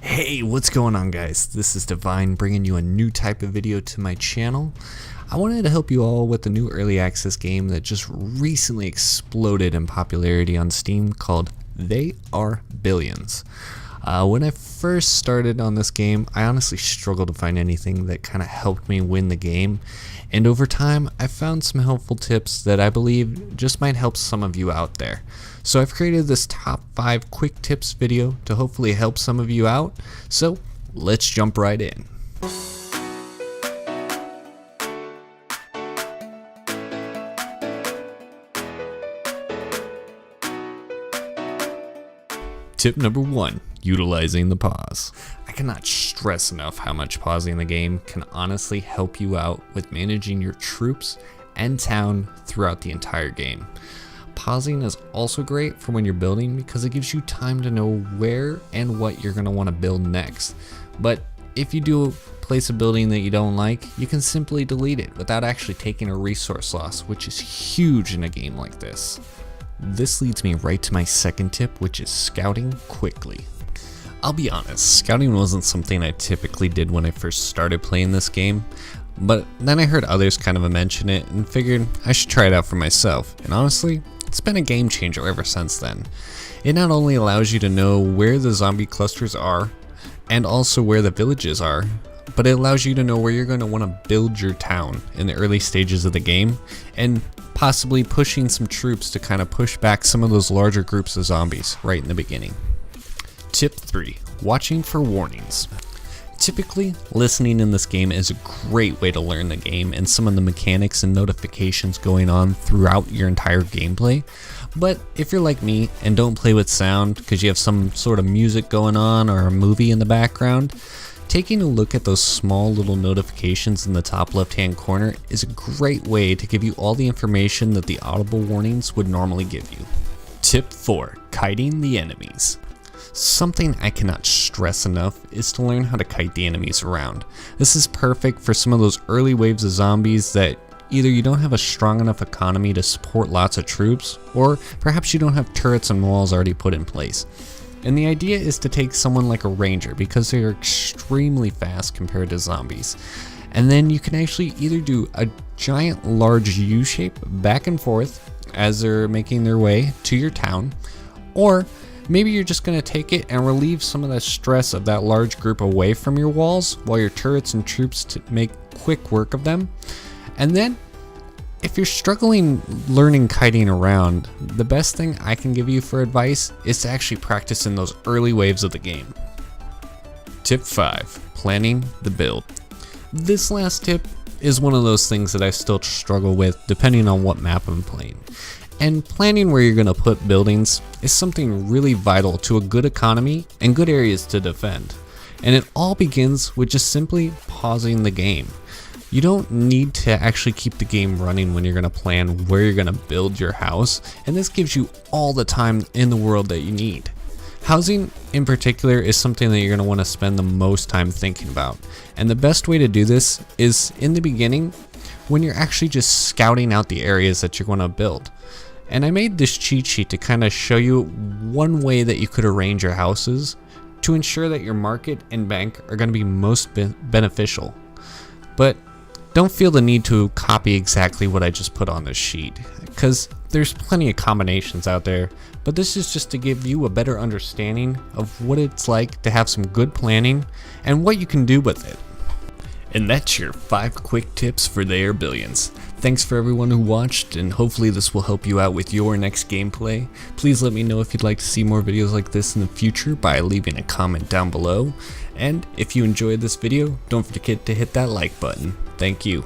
Hey, what's going on, guys? This is Divine bringing you a new type of video to my channel. I wanted to help you all with a new early access game that just recently exploded in popularity on Steam called They Are Billions. When I first started on this game, I honestly struggled to find anything that kind of helped me win the game, and over time I found some helpful tips that I believe just might help some of you out there. So I've created this top 5 quick tips video to hopefully help some of you out, so let's jump right in. Tip number 1, utilizing the pause. I cannot stress enough how much pausing the game can honestly help you out with managing your troops and town throughout the entire game. Pausing is also great for when you're building because it gives you time to know where and what you're going to want to build next. But if you do place a building that you don't like, you can simply delete it without actually taking a resource loss, which is huge in a game like this. This leads me right to my second tip, which is scouting quickly. I'll be honest, scouting wasn't something I typically did when I first started playing this game, but then I heard others kind of mention it and figured I should try it out for myself, and honestly, it's been a game changer ever since then. It not only allows you to know where the zombie clusters are, and also where the villages are, but it allows you to know where you're going to want to build your town in the early stages of the game, and possibly pushing some troops to kind of push back some of those larger groups of zombies right in the beginning. Tip 3, watching for warnings. Typically, listening in this game is a great way to learn the game and some of the mechanics and notifications going on throughout your entire gameplay. But if you're like me and don't play with sound because you have some sort of music going on or a movie in the background, taking a look at those small little notifications in the top left hand corner is a great way to give you all the information that the audible warnings would normally give you. Tip 4, kiting the enemies. Something I cannot stress enough is to learn how to kite the enemies around. This is perfect for some of those early waves of zombies that either you don't have a strong enough economy to support lots of troops, or perhaps you don't have turrets and walls already put in place. And the idea is to take someone like a ranger because they are extremely fast compared to zombies. And then you can actually either do a giant large U shape back and forth as they're making their way to your town, or maybe you're just going to take it and relieve some of the stress of that large group away from your walls while your turrets and troops to make quick work of them. And then if you're struggling learning kiting around, the best thing I can give you for advice is to actually practice in those early waves of the game. Tip 5, planning the build. This last tip is one of those things that I still struggle with depending on what map I'm playing. And planning where you're going to put buildings is something really vital to a good economy and good areas to defend. And it all begins with just simply pausing the game. You don't need to actually keep the game running when you're going to plan where you're going to build your house, and this gives you all the time in the world that you need. Housing in particular is something that you're going to want to spend the most time thinking about, and the best way to do this is in the beginning when you're actually just scouting out the areas that you're going to build. And I made this cheat sheet to kind of show you one way that you could arrange your houses to ensure that your market and bank are going to be most beneficial. But don't feel the need to copy exactly what I just put on this sheet, because there's plenty of combinations out there, but this is just to give you a better understanding of what it's like to have some good planning and what you can do with it. And that's your 5 quick tips for They Are Billions. Thanks for everyone who watched, and hopefully this will help you out with your next gameplay. Please let me know if you'd like to see more videos like this in the future by leaving a comment down below. And if you enjoyed this video, don't forget to hit that like button. Thank you.